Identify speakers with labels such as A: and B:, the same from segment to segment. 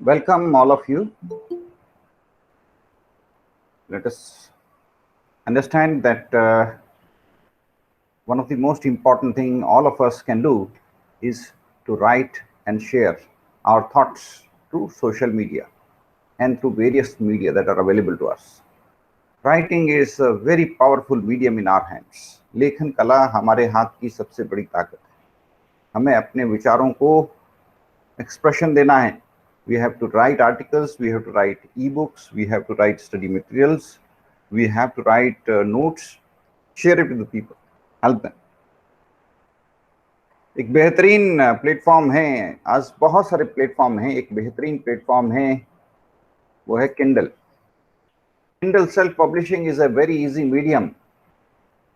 A: Welcome, all of you. Let us understand that one of the most important thing all of us can do is to write and share our thoughts through social media and through various media that are available to us. Writing is a very powerful medium in our hands. लेखन कला हमारे हाथ की सबसे बड़ी ताकत है. हमें अपने विचारों को एक्सप्रेशन देना है. We have to write articles, we have to write ebooks, we have to write study materials, we have to write notes, share it with the people, help them. एक बेहतरीन प्लेटफॉर्म है. आज बहुत सारे प्लेटफॉर्म हैं. एक बेहतरीन प्लेटफॉर्म है, वो है Kindle. Kindle self publishing is a very easy medium.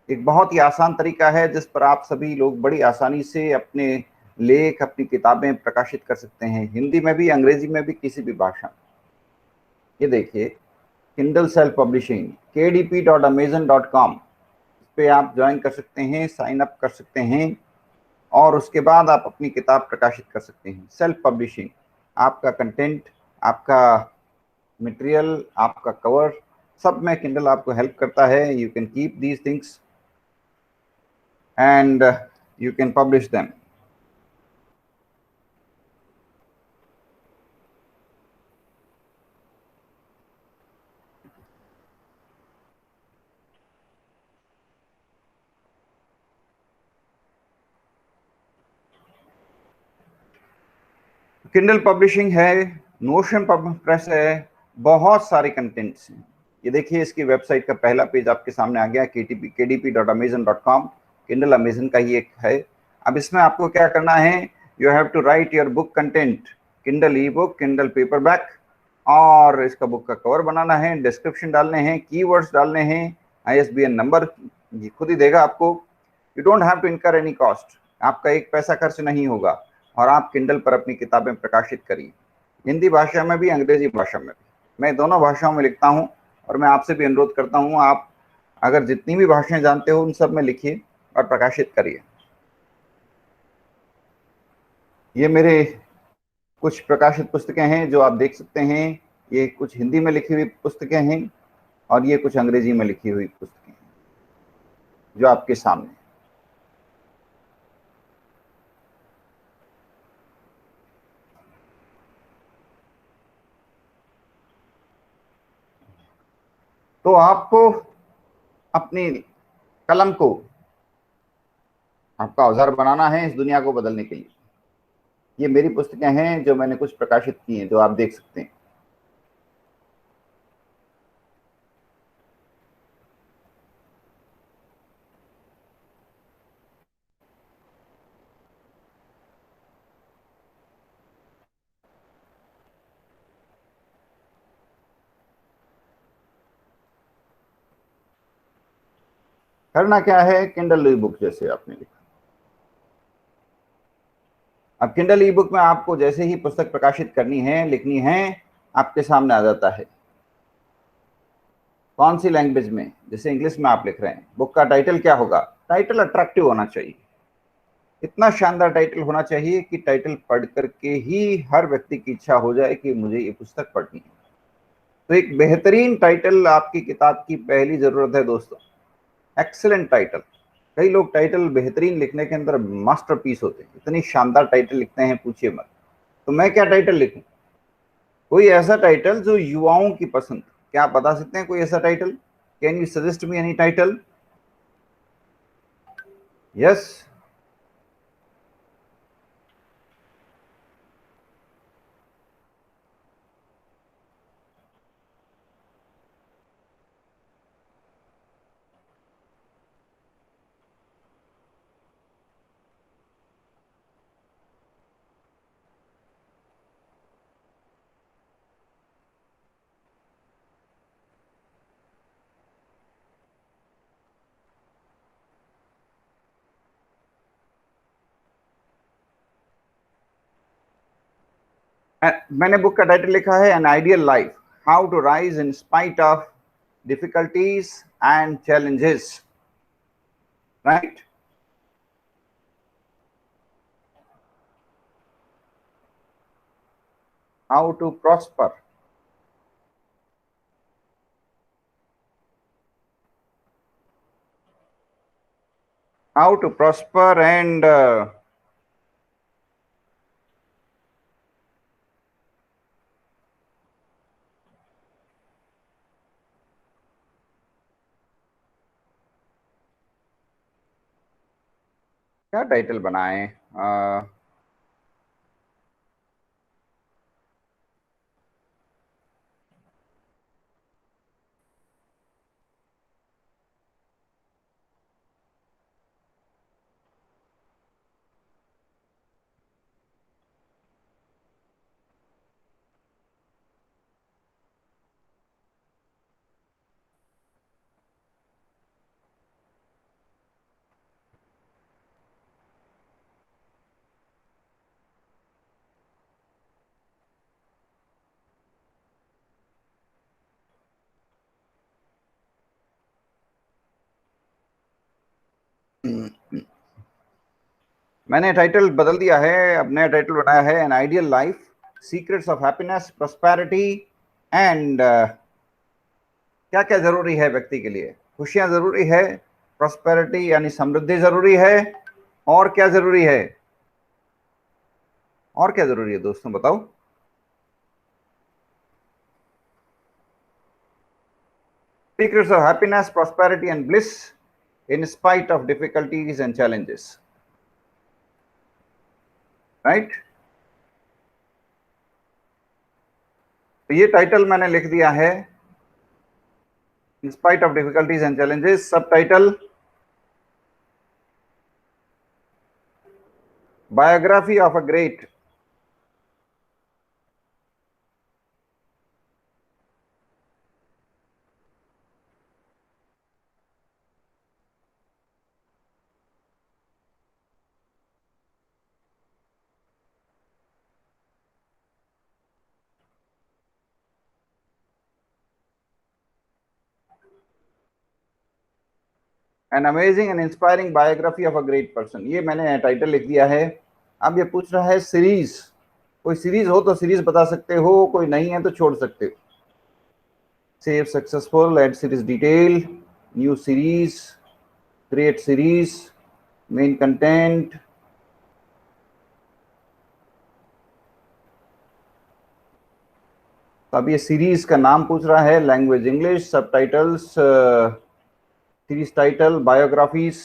A: एक बहुत ही आसान तरीका है जिस पर आप सभी लोग बड़ी आसानी से अपने लेख, अपनी किताबें प्रकाशित कर सकते हैं. हिंदी में भी, अंग्रेजी में भी, किसी भी भाषा में. ये देखिए, किंडल सेल्फ पब्लिशिंग, kdp.amazon.com पे आप ज्वाइन कर सकते हैं, साइन अप कर सकते हैं और उसके बाद आप अपनी किताब प्रकाशित कर सकते हैं. सेल्फ पब्लिशिंग, आपका कंटेंट, आपका मटेरियल, आपका कवर, सब में किंडल आपको हेल्प करता है. You can keep these things and you can publish them. Kindle publishing है, नोशन प्रेस है, बहुत सारे कंटेंट्स हैं. ये देखिए, इसकी वेबसाइट का पहला पेज आपके सामने आ गया, kdp.amazon.com. किंडल अमेजन का ही एक है. अब इसमें आपको क्या करना है, you have to write your book content, Kindle e book, Kindle paperback, और इसका बुक का कवर बनाना है, डिस्क्रिप्शन डालने हैं, कीवर्ड्स डालने हैं, ISBN नंबर ये खुद ही देगा आपको. You don't have to incur any cost. आपका एक पैसा खर्च नहीं होगा और आप किंडल पर अपनी किताबें प्रकाशित करिए. हिंदी भाषा में भी, अंग्रेजी भाषा में भी. मैं दोनों भाषाओं में लिखता हूं और मैं आपसे भी अनुरोध करता हूं, आप अगर जितनी भी भाषाएं जानते हो उन सब में लिखिए और प्रकाशित करिए. ये मेरे कुछ प्रकाशित पुस्तकें हैं जो आप देख सकते हैं. ये कुछ हिंदी में लिखी हुई पुस्तकें हैं और ये कुछ अंग्रेजी में लिखी हुई पुस्तकें हैं जो आपके सामने. तो आपको अपनी कलम को आपका औजार बनाना है इस दुनिया को बदलने के लिए. ये मेरी पुस्तकें हैं जो मैंने कुछ प्रकाशित की हैं, जो आप देख सकते हैं. करना क्या है, किंडल ई बुक जैसे आपने लिखा. अब किंडल ई बुक में आपको जैसे ही पुस्तक प्रकाशित करनी है, लिखनी है, आपके सामने आ जाता है कौन सी लैंग्वेज में. जैसे इंग्लिश में आप लिख रहे हैं, बुक का टाइटल क्या होगा. टाइटल अट्रैक्टिव होना चाहिए. इतना शानदार टाइटल होना चाहिए कि टाइटल पढ़ करके ही हर व्यक्ति की इच्छा हो जाए कि मुझे ये पुस्तक पढ़नी है. तो एक बेहतरीन टाइटल आपकी किताब की पहली जरूरत है दोस्तों. Excellent title. कई लोग टाइटल बेहतरीन लिखने के अंदर मास्टरपीस होते हैं, इतनी शानदार टाइटल लिखते हैं, पूछिए मत. तो मैं क्या टाइटल लिखूं, कोई ऐसा टाइटल जो युवाओं की पसंद. क्या आप बता सकते हैं कोई ऐसा title? Can you suggest me any title? Yes. मैंने बुक का टाइटल लिखा है, an ideal life, how to rise in spite of difficulties and challenges. Right. how to prosper. How to prosper and क्या टाइटल बनाएं? मैंने title बदल दिया है, अब नया टाइटल बनाया है, an ideal life, secrets of happiness, prosperity and क्या क्या जरूरी है व्यक्ति के लिए? खुशियां जरूरी है, प्रॉस्पेरिटी यानी समृद्धि जरूरी है, और क्या जरूरी है? और क्या जरूरी है दोस्तों, बताओ। Secrets of happiness, prosperity and bliss in spite of difficulties and challenges, right? तो ये टाइटल मैंने लिख दिया है, in spite of difficulties and challenges. Subtitle, biography of a great. An amazing and inspiring biography of a great person, ये मैंने title लिख दिया है। अब ये पूछ रहा है सीरीज, कोई सीरीज हो तो सीरीज बता सकते हो, कोई नहीं है तो छोड़ सकते हो। Save successful, add series detail, new series, create series, main content. तो अब ये सीरीज का नाम पूछ रहा है, language English, subtitles, series title, biographies.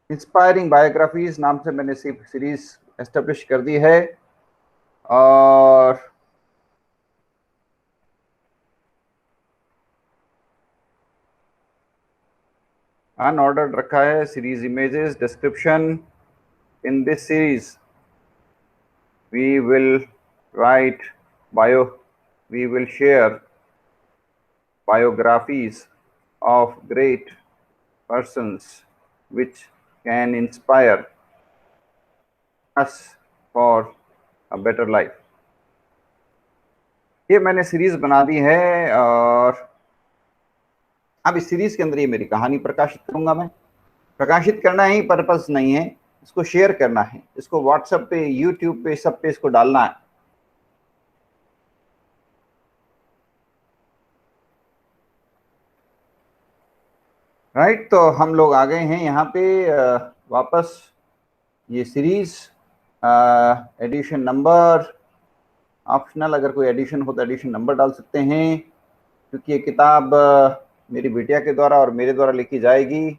A: Inspiring biographies नाम से मैंने सीरीज एस्टेब्लिश कर दी है। और अनऑर्डर्ड रखा है, series images, description. In this series we will write we will share biographies of great persons which can inspire us for a better life। ये मैंने सीरीज बना दी है, और अब इस सीरीज के अंदर ये मेरी कहानी प्रकाशित करूंगा मैं। प्रकाशित करना ही पर्पस नहीं है, इसको शेयर करना है, इसको व्हाट्सएप पे, यूट्यूब पे, सब पे इसको डालना है। राइट, तो हम लोग आ गए हैं यहाँ पे वापस। ये सीरीज एडिशन नंबर ऑप्शनल, अगर कोई एडिशन हो तो एडिशन नंबर डाल सकते हैं, क्योंकि ये किताब मेरी बिटिया के द्वारा और मेरे द्वारा लिखी जाएगी।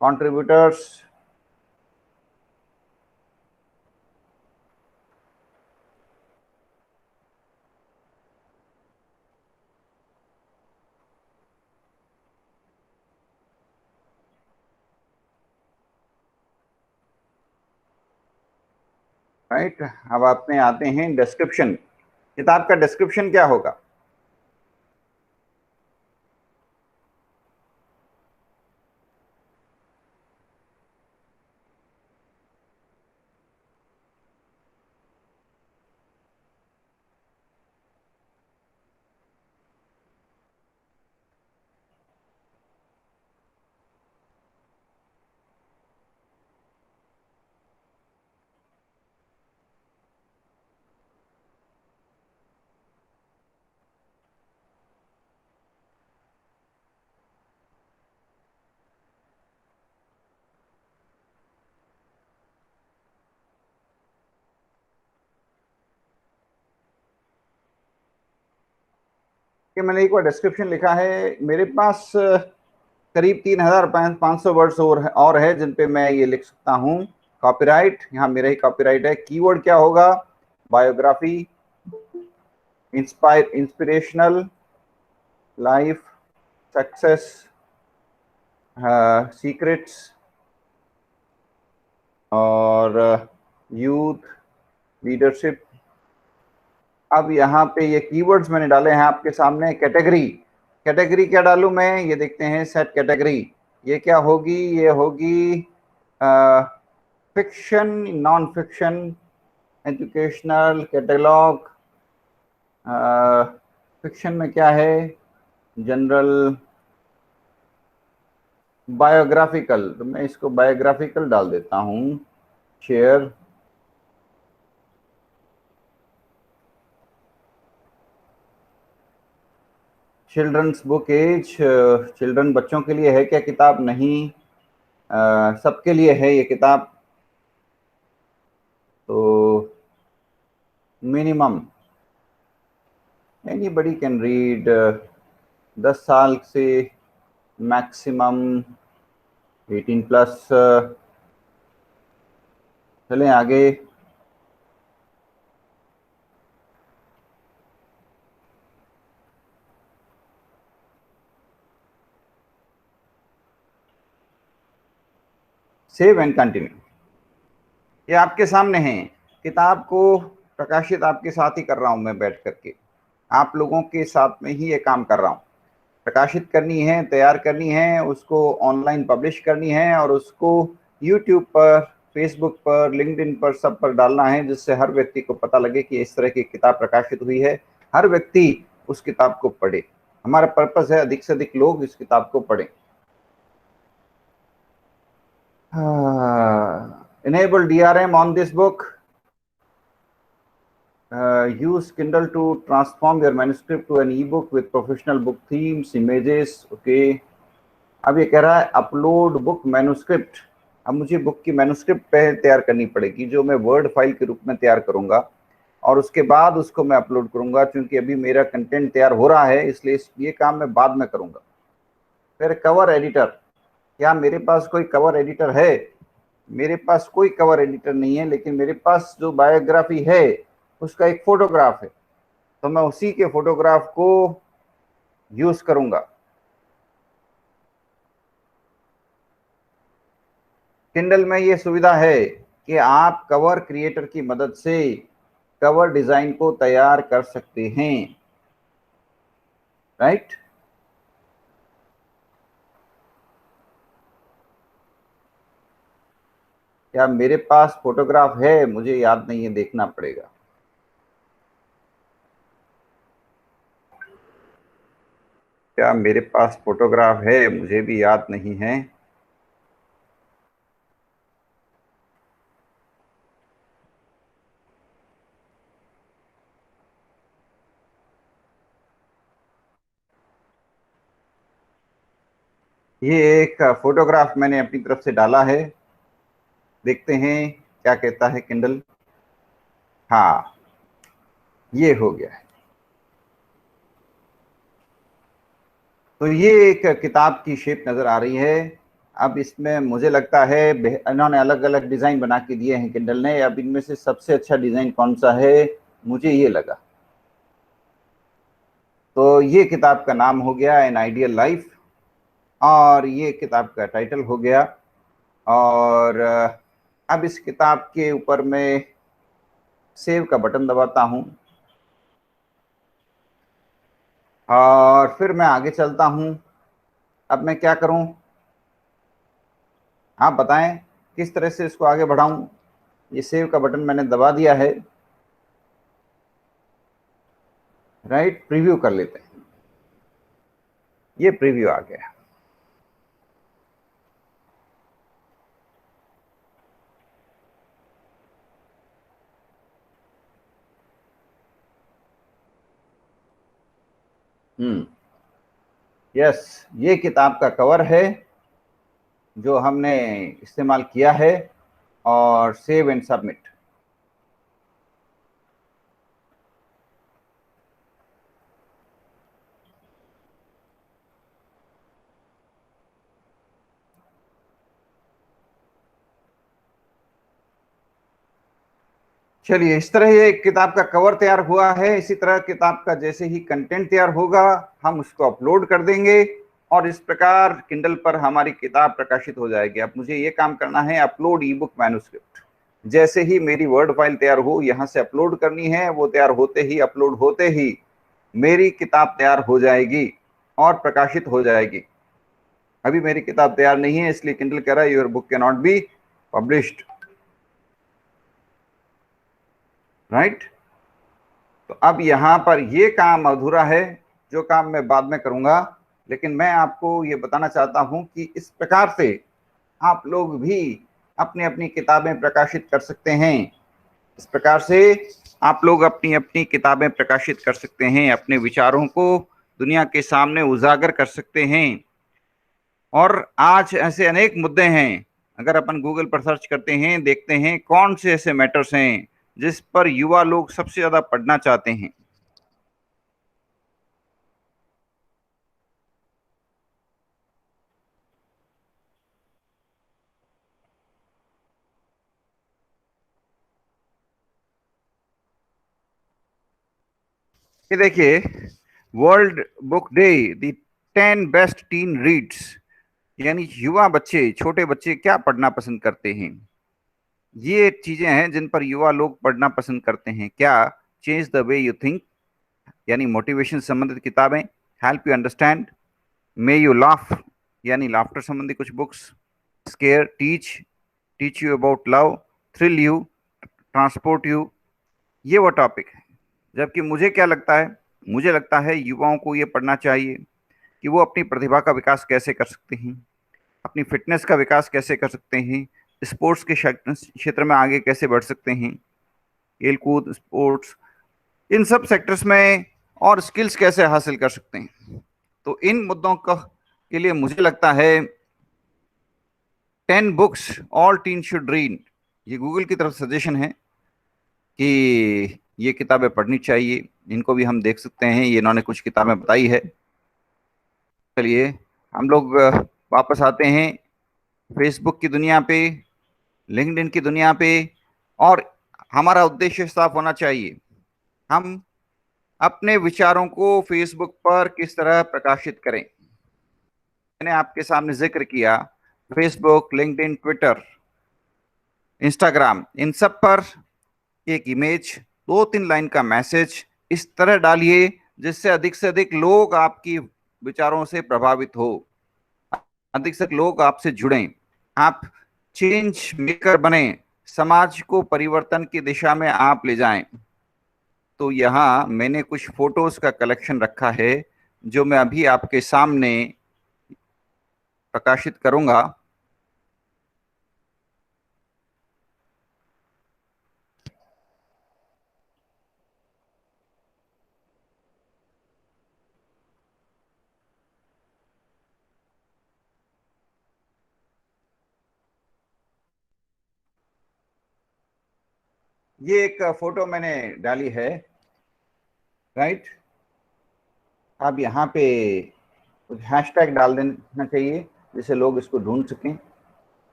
A: Contributors, right. अब आपने आते हैं डिस्क्रिप्शन। किताब का डिस्क्रिप्शन क्या होगा? कि मैंने एक बार डिस्क्रिप्शन लिखा है, मेरे पास करीब 3500 वर्ड्स और है जिन पे मैं ये लिख सकता हूँ। कॉपीराइट, यहाँ मेरा ही कॉपीराइट है। कीवर्ड क्या होगा? Biography, inspirational, life, success, secrets और यूथ, लीडरशिप। अब यहाँ पे ये कीवर्ड्स मैंने डाले हैं आपके सामने। कैटेगरी, कैटेगरी क्या डालूं मैं? ये देखते हैं, सेट कैटेगरी। ये क्या होगी? ये होगी fiction, non fiction, educational, catalogue. Fiction में क्या है? General, biographical. तो मैं इसको बायोग्राफिकल डाल देता हूँ। Share, children's book age, children बच्चों के लिए है क्या किताब? नहीं, सबके लिए है ये किताब। तो मिनिमम एनीबडी कैन रीड, 10 साल से मैक्सिमम 18+। चलें आगे। Save and continue. ये आपके सामने है, किताब को प्रकाशित आपके साथ ही कर रहा हूं मैं बैठ करके, आप लोगों के साथ में ही ये काम कर रहा हूं। प्रकाशित करनी है, तैयार करनी है, उसको ऑनलाइन पब्लिश करनी है और उसको यूट्यूब पर, फेसबुक पर, लिंक्डइन पर, सब पर डालना है, जिससे हर व्यक्ति को पता लगे कि इस तरह की किताब प्रकाशित हुई है। हर व्यक्ति उस किताब को पढ़े। हमारा पर्पस है अधिक से अधिक लोग इस किताब को पढ़ें। Enable DRM on this book. Use Kindle to transform your manuscript to an ebook with professional book themes, images. Okay. अब ये कह रहा है अपलोड बुक मैन्युस्क्रिप्ट। अब मुझे बुक की मैन्युस्क्रिप्ट पहले तैयार करनी पड़ेगी, जो मैं वर्ड फाइल के रूप में तैयार करूंगा और उसके बाद उसको मैं अपलोड करूंगा। क्योंकि अभी मेरा कंटेंट तैयार हो रहा है, इसलिए ये काम मैं बाद में करूंगा। फिर कवर एडिटर, क्या मेरे पास कोई कवर एडिटर है? मेरे पास कोई कवर एडिटर नहीं है, लेकिन मेरे पास जो बायोग्राफी है उसका एक फोटोग्राफ है, तो मैं उसी के फोटोग्राफ को यूज करूंगा। किंडल में ये सुविधा है कि आप कवर क्रिएटर की मदद से कवर डिजाइन को तैयार कर सकते हैं, राइट? क्या मेरे पास फोटोग्राफ है? मुझे याद नहीं है, देखना पड़ेगा। क्या मेरे पास फोटोग्राफ है? मुझे भी याद नहीं है। ये एक फोटोग्राफ मैंने अपनी तरफ से डाला है, देखते हैं क्या कहता है किंडल। हाँ, ये हो गया है। तो ये एक किताब की शेप नजर आ रही है। अब इसमें मुझे लगता है इन्होंने अलग अलग डिजाइन बना के दिए हैं किंडल ने। अब इनमें से सबसे अच्छा डिजाइन कौन सा है? मुझे ये लगा। तो ये किताब का नाम हो गया एन आइडियल लाइफ, और ये किताब का टाइटल हो गया। और अब इस किताब के ऊपर मैं सेव का बटन दबाता हूं और फिर मैं आगे चलता हूं। अब मैं क्या करूं? आप बताएं किस तरह से इसको आगे बढ़ाऊं। ये सेव का बटन मैंने दबा दिया है, राइट? प्रीव्यू कर लेते हैं। ये प्रीव्यू आ गया। यस, ये किताब का कवर है जो हमने इस्तेमाल किया है। और सेव एंड सबमिट। चलिए, इस तरह ये किताब का कवर तैयार हुआ है। इसी तरह किताब का जैसे ही कंटेंट तैयार होगा हम उसको अपलोड कर देंगे और इस प्रकार किंडल पर हमारी किताब प्रकाशित हो जाएगी। अब मुझे ये काम करना है, अपलोड ई बुक मैन्युस्क्रिप्ट। जैसे ही मेरी वर्ड फाइल तैयार हो, यहां से अपलोड करनी है। वो तैयार होते ही, अपलोड होते ही मेरी किताब तैयार हो जाएगी और प्रकाशित हो जाएगी। अभी मेरी किताब तैयार नहीं है, इसलिए किंडल कह रहा है your book can not be published, right. तो अब यहां पर ये काम अधूरा है, जो काम मैं बाद में करूंगा। लेकिन मैं आपको ये बताना चाहता हूं कि इस प्रकार से आप लोग भी अपनी अपनी किताबें प्रकाशित कर सकते हैं। इस प्रकार से आप लोग अपनी अपनी किताबें प्रकाशित कर सकते हैं, अपने विचारों को दुनिया के सामने उजागर कर सकते हैं। और आज ऐसे अनेक मुद्दे हैं, अगर अपन गूगल पर सर्च करते हैं, देखते हैं कौन से ऐसे मैटर्स हैं जिस पर युवा लोग सबसे ज्यादा पढ़ना चाहते हैं। ये देखिए, world book day, the 10 best tin reads, यानी युवा बच्चे, छोटे बच्चे क्या पढ़ना पसंद करते हैं। ये चीजें हैं जिन पर युवा लोग पढ़ना पसंद करते हैं। क्या? Change the way you think, यानी मोटिवेशन संबंधित किताबें। Help you understand, may you laugh, यानी लाफ्टर संबंधी कुछ books. Square, teach, teach you about love, thrill you, transport you. ये वो टॉपिक है। जबकि मुझे क्या लगता है, मुझे लगता है युवाओं को ये पढ़ना चाहिए कि वो अपनी प्रतिभा का विकास कैसे कर सकते हैं, अपनी फिटनेस का विकास कैसे कर सकते हैं, स्पोर्ट्स के क्षेत्र में आगे कैसे बढ़ सकते हैं, खेल कूद, स्पोर्ट्स, इन सब सेक्टर्स में, और स्किल्स कैसे हासिल कर सकते हैं। तो इन मुद्दों का के लिए मुझे लगता है 10 books all tin should read, ये गूगल की तरफ सजेशन है कि ये किताबें पढ़नी चाहिए। इनको भी हम देख सकते हैं, ये इन्होंने कुछ किताबें बताई है। चलिए, हम लोग वापस आते हैं फेसबुक की दुनिया पे, लिंक्डइन की दुनिया पे। और हमारा उद्देश्य साफ होना चाहिए, हम अपने विचारों को फेसबुक पर किस तरह प्रकाशित करें। मैंने आपके सामने जिक्र किया, फेसबुक, लिंक्डइन, ट्विटर, इंस्टाग्राम, इन सब पर एक इमेज, 2-3 लाइन का मैसेज इस तरह डालिए जिससे अधिक से अधिक लोग आपकी विचारों से प्रभावित हो, अधिक से अधिक लोग आपसे जुड़ें, आप चेंज मेकर बने, समाज को परिवर्तन की दिशा में आप ले जाएं। तो यहाँ मैंने कुछ फोटोज का कलेक्शन रखा है जो मैं अभी आपके सामने प्रकाशित करूंगा। ये एक फोटो मैंने डाली है, राइट। अब यहाँ पे कुछ हैशटैग डाल देना चाहिए जिससे लोग इसको ढूंढ सकें।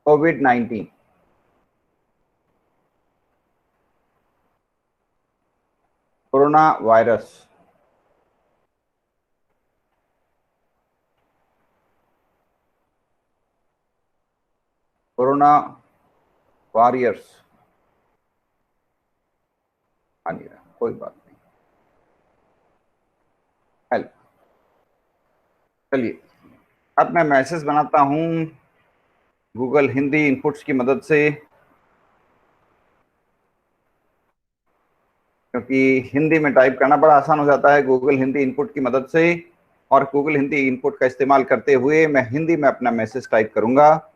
A: कोविड-19, कोरोना वायरस, कोरोना वॉरियर्स, आ नहीं रहा, कोई बात नहीं, हेल्प। चलिए, अब मैं मैसेज बनाता हूँ गूगल हिंदी इनपुट्स की मदद से, क्योंकि हिंदी में टाइप करना बड़ा आसान हो जाता है गूगल हिंदी इनपुट की मदद से। और गूगल हिंदी इनपुट का इस्तेमाल करते हुए मैं हिंदी में अपना मैसेज टाइप करूंगा।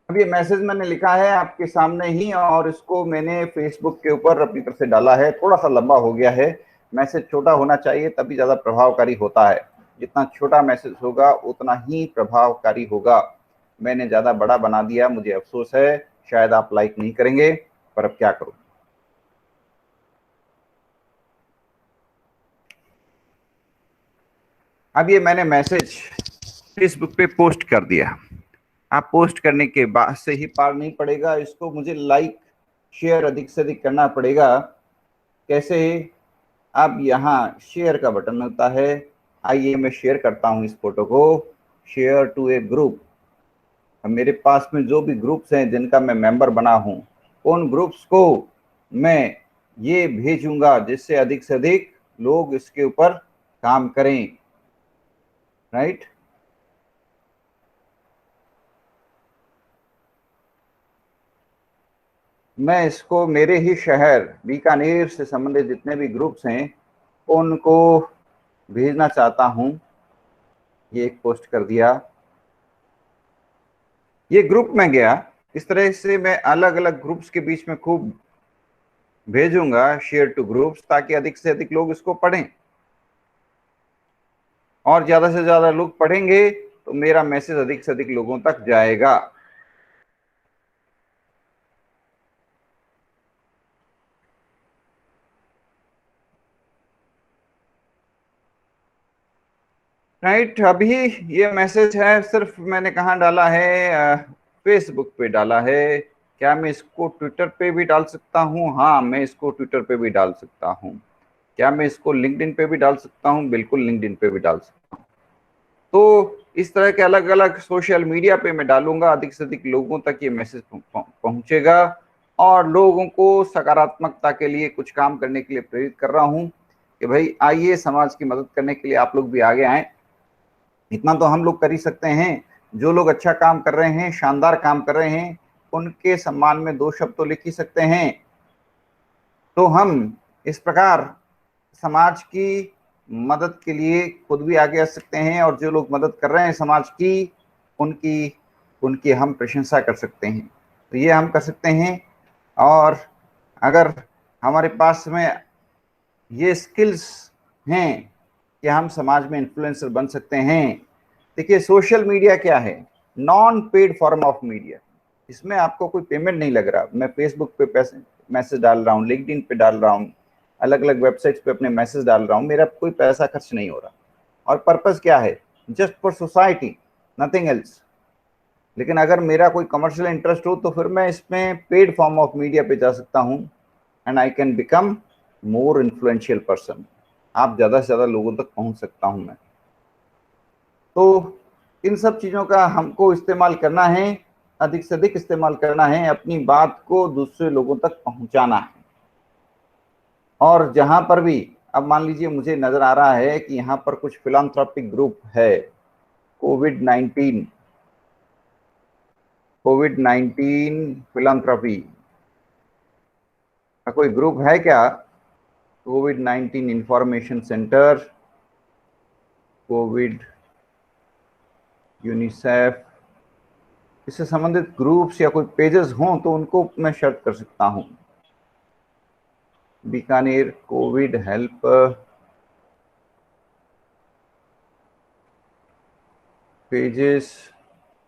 A: अब ये मैसेज मैंने लिखा है आपके सामने ही, और इसको मैंने फेसबुक के ऊपर अपनी तरफ से डाला है। थोड़ा सा लंबा हो गया है, मैसेज छोटा होना चाहिए तभी ज़्यादा प्रभावकारी होता है। जितना छोटा मैसेज होगा उतना ही प्रभावकारी होगा। मैंने ज़्यादा बड़ा बना दिया, मुझे अफसोस है, शायद आप लाइक नहीं करेंगे, पर अब क्या करूं। अब ये मैंने मैसेज फेसबुक पे पोस्ट कर दिया। आप पोस्ट करने के बाद से ही पार नहीं पड़ेगा, इसको मुझे लाइक शेयर अधिक से अधिक करना पड़ेगा। कैसे? अब यहाँ शेयर का बटन होता है, आइए मैं शेयर करता हूँ इस फोटो को, शेयर टू ए ग्रुप। अब मेरे पास में जो भी ग्रुप्स हैं जिनका मैं मेंबर बना हूँ, उन ग्रुप्स को मैं ये भेजूंगा जिससे अधिक से अधिक लोग इसके ऊपर काम करें। राइट? मैं इसको मेरे ही शहर बीकानेर से संबंधित जितने भी ग्रुप्स हैं उनको भेजना चाहता हूं। ये एक पोस्ट कर दिया, ये ग्रुप में गया। इस तरह से मैं अलग अलग ग्रुप्स के बीच में खूब भेजूंगा शेयर टू ग्रुप्स, ताकि अधिक से अधिक लोग इसको पढ़ें, और ज्यादा से ज्यादा लोग पढ़ेंगे तो मेरा मैसेज अधिक से अधिक लोगों तक जाएगा। राइट? अभी ये मैसेज है, सिर्फ मैंने कहाँ डाला है, फेसबुक पे डाला है। क्या मैं इसको ट्विटर पे भी डाल सकता हूँ? हाँ, मैं इसको ट्विटर पे भी डाल सकता हूँ। क्या मैं इसको लिंक्डइन पे भी डाल सकता हूँ? बिल्कुल, लिंक्डइन पे भी डाल सकता हूँ। तो इस तरह के अलग अलग सोशल मीडिया पे मैं डालूंगा, अधिक से अधिक लोगों तक ये मैसेज पहुंचेगा, और लोगों को सकारात्मकता के लिए कुछ काम करने के लिए प्रेरित कर रहा हूँ कि भाई आइए, समाज की मदद करने के लिए आप लोग भी आगे आए। इतना तो हम लोग कर ही सकते हैं। जो लोग अच्छा काम कर रहे हैं, शानदार काम कर रहे हैं, उनके सम्मान में दो शब्द तो लिख ही सकते हैं। तो हम इस प्रकार समाज की मदद के लिए खुद भी आगे आ सकते हैं, और जो लोग मदद कर रहे हैं समाज की, उनकी उनकी हम प्रशंसा कर सकते हैं। तो ये हम कर सकते हैं। और अगर हमारे पास में ये स्किल्स हैं कि हम समाज में इन्फ्लुएंसर बन सकते हैं। देखिए, सोशल मीडिया क्या है? Non paid form of media. इसमें आपको कोई पेमेंट नहीं लग रहा। मैं फेसबुक पे पैसे मैसेज डाल रहा हूँ, लिंक्डइन पे डाल रहा हूँ, अलग अलग वेबसाइट्स पे अपने मैसेज डाल रहा हूँ, मेरा कोई पैसा खर्च नहीं हो रहा। और पर्पस क्या है? Just for society, nothing else. लेकिन अगर मेरा कोई कमर्शियल इंटरेस्ट हो तो फिर मैं इसमें पेड फॉर्म ऑफ मीडिया पे जा सकता हूँ, and I can become more influential person. आप ज़्यादा से ज़्यादा लोगों तक पहुँच सकता हूँ मैं। तो इन सब चीज़ों का हमको इस्तेमाल करना है, अधिक से अधिक इस्तेमाल करना है, अपनी बात को दूसरे लोगों तक पहुँचाना है। और जहाँ पर भी अब मान लीजिए मुझे नजर आ रहा है कि यहाँ पर कुछ फिलांथ्रोपिक ग्रुप है, कोविड 19 फिलांथ्रोपी का कोई ग्रुप है क्या? Covid 19 information centre, Covid, UNICEF, इससे संबंधित ग्रुप्स या कोई पेजेस हों तो उनको मैं सर्च कर सकता हूं। बीकानेर कोविड हेल्प पेजेस,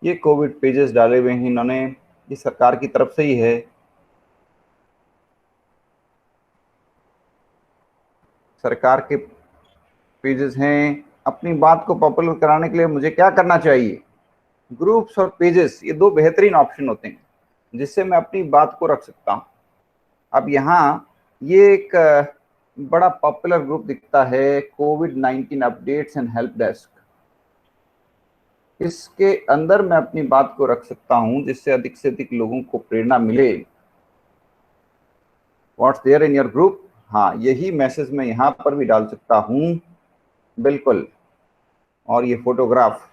A: ये कोविड पेजेस डाले हुए हैं इन्होंने, ये सरकार की तरफ से ही है। सरकार के पेजेस हैं। अपनी बात को पॉपुलर कराने के लिए मुझे क्या करना चाहिए? ग्रुप्स और पेजेस, ये दो बेहतरीन ऑप्शन होते हैं जिससे मैं अपनी बात को रख सकता हूं। अब यहाँ ये एक बड़ा पॉपुलर ग्रुप दिखता है, Covid 19 updates and help desk. इसके अंदर मैं अपनी बात को रख सकता हूं जिससे अधिक से अधिक लोगों को प्रेरणा मिले। What's there in your group, हाँ यही मैसेज मैं यहाँ पर भी डाल सकता हूं, बिल्कुल। और ये फोटोग्राफ,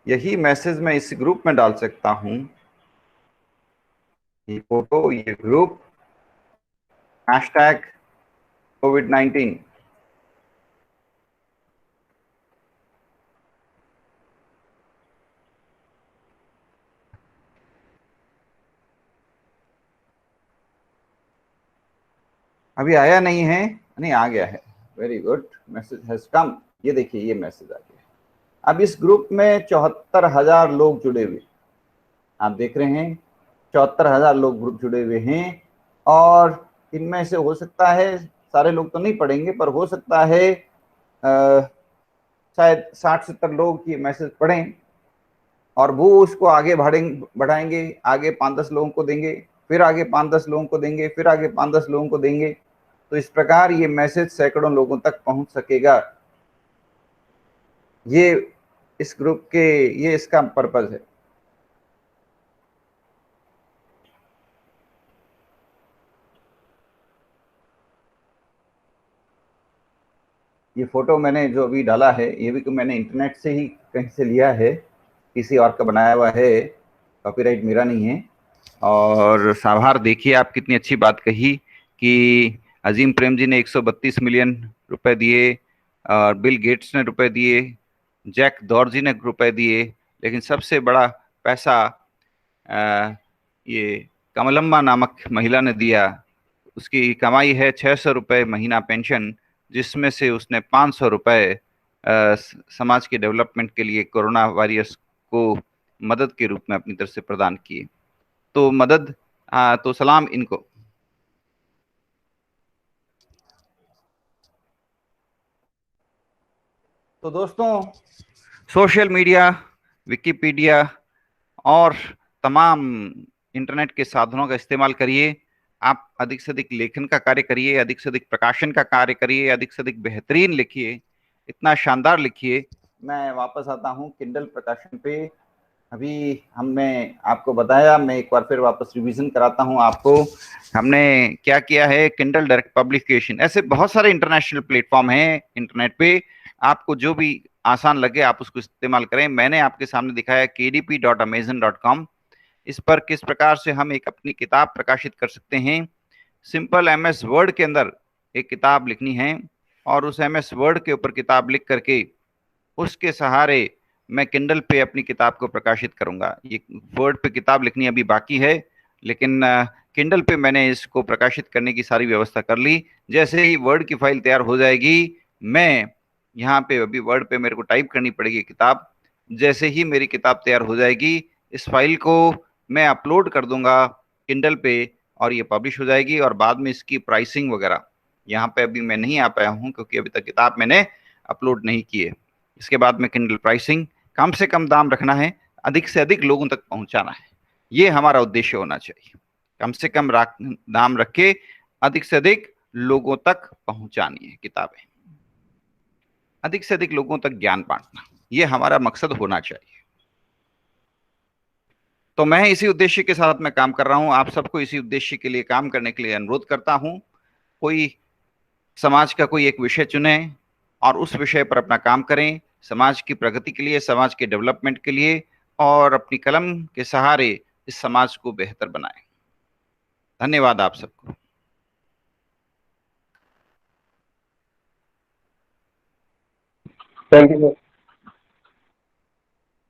A: यही मैसेज मैं इस ग्रुप में डाल सकता हूं। ये फोटो, ये ग्रुप, हैशटैग कोविड 19। अभी आया नहीं है? नहीं, आ गया है, very good, message has come. ये देखिए, ये मैसेज आ गया। अब इस ग्रुप में 74,000 लोग जुड़े हुए, आप देख रहे हैं 74,000 लोग ग्रुप जुड़े हुए हैं। और इनमें से हो सकता है, सारे लोग तो नहीं पढ़ेंगे, पर हो सकता है शायद 60-70 लोग ये मैसेज पढ़ें और वो उसको आगे बढ़ाएंगे, आगे 5-10 लोगों को देंगे, फिर आगे 5-10 लोगों को देंगे, फिर आगे 5-10 लोगों को देंगे। तो इस प्रकार ये मैसेज सैकड़ों लोगों तक पहुंच सकेगा। ये इस ग्रुप के, ये इसका पर्पज है। ये फोटो मैंने जो अभी डाला है, ये भी मैंने इंटरनेट से ही कहीं से लिया है, किसी और का बनाया हुआ है, कॉपीराइट मेरा नहीं है। और साभार, देखिए आप कितनी अच्छी बात कही कि अजीम प्रेम जी ने 132 मिलियन रुपए दिए, और बिल गेट्स ने रुपए दिए, जैक दॉर्जी ने रुपए दिए, लेकिन सबसे बड़ा पैसा ये कमलम्मा नामक महिला ने दिया। उसकी कमाई है 600 रुपये महीना पेंशन, जिसमें से उसने 500 रुपये समाज के डेवलपमेंट के लिए कोरोना वायरस को मदद के रूप में अपनी तरफ से प्रदान किए। तो मदद, तो सलाम इनको। तो दोस्तों, सोशल मीडिया, विकिपीडिया और तमाम इंटरनेट के साधनों का इस्तेमाल करिए। आप अधिक से अधिक लेखन का कार्य करिए, अधिक से अधिक प्रकाशन का कार्य करिए, अधिक से अधिक बेहतरीन लिखिए, इतना शानदार लिखिए। मैं वापस आता हूँ किंडल प्रकाशन पे। अभी हमने आपको बताया, मैं एक बार फिर वापस रिवीजन कराता हूँ आपको। हमने क्या किया है, किंडल डायरेक्ट पब्लिकेशन, ऐसे बहुत सारे इंटरनेशनल प्लेटफॉर्म हैं इंटरनेट पे, आपको जो भी आसान लगे आप उसको इस्तेमाल करें। मैंने आपके सामने दिखाया kdp.amazon.com। इस पर किस प्रकार से हम एक अपनी किताब प्रकाशित कर सकते हैं। सिंपल MS वर्ड के अंदर एक किताब लिखनी है और उस MS वर्ड के ऊपर किताब लिख करके उसके सहारे मैं किंडल पे अपनी किताब को प्रकाशित करूंगा। ये वर्ड पे किताब लिखनी अभी बाकी है, लेकिन किंडल पे मैंने इसको प्रकाशित करने की सारी व्यवस्था कर ली। जैसे ही वर्ड की फाइल तैयार हो जाएगी, मैं यहाँ पे, अभी वर्ड पे मेरे को टाइप करनी पड़ेगी किताब, जैसे ही मेरी किताब तैयार हो जाएगी इस फाइल को मैं अपलोड कर दूंगा किंडल पे और ये पब्लिश हो जाएगी। और बाद में इसकी प्राइसिंग वगैरह यहाँ पे अभी मैं नहीं आ पाया हूँ क्योंकि अभी तक किताब मैंने अपलोड नहीं की है। इसके बाद में किंडल प्राइसिंग, कम से कम दाम रखना है, अधिक से अधिक लोगों तक पहुंचाना है, ये हमारा उद्देश्य होना चाहिए। कम से कम दाम रख के अधिक से अधिक लोगों तक पहुंचानी है किताबें, अधिक से अधिक लोगों तक ज्ञान बांटना, ये हमारा मकसद होना चाहिए। तो मैं इसी उद्देश्य के साथ मैं काम कर रहा हूं। आप सबको इसी उद्देश्य के लिए काम करने के लिए अनुरोध करता हूं। कोई समाज का कोई एक विषय चुने और उस विषय पर अपना काम करें, समाज की प्रगति के लिए, समाज के डेवलपमेंट के लिए, और अपनी कलम के सहारे इस समाज को बेहतर बनाएं। धन्यवाद आप सबको।
B: Thank you sir.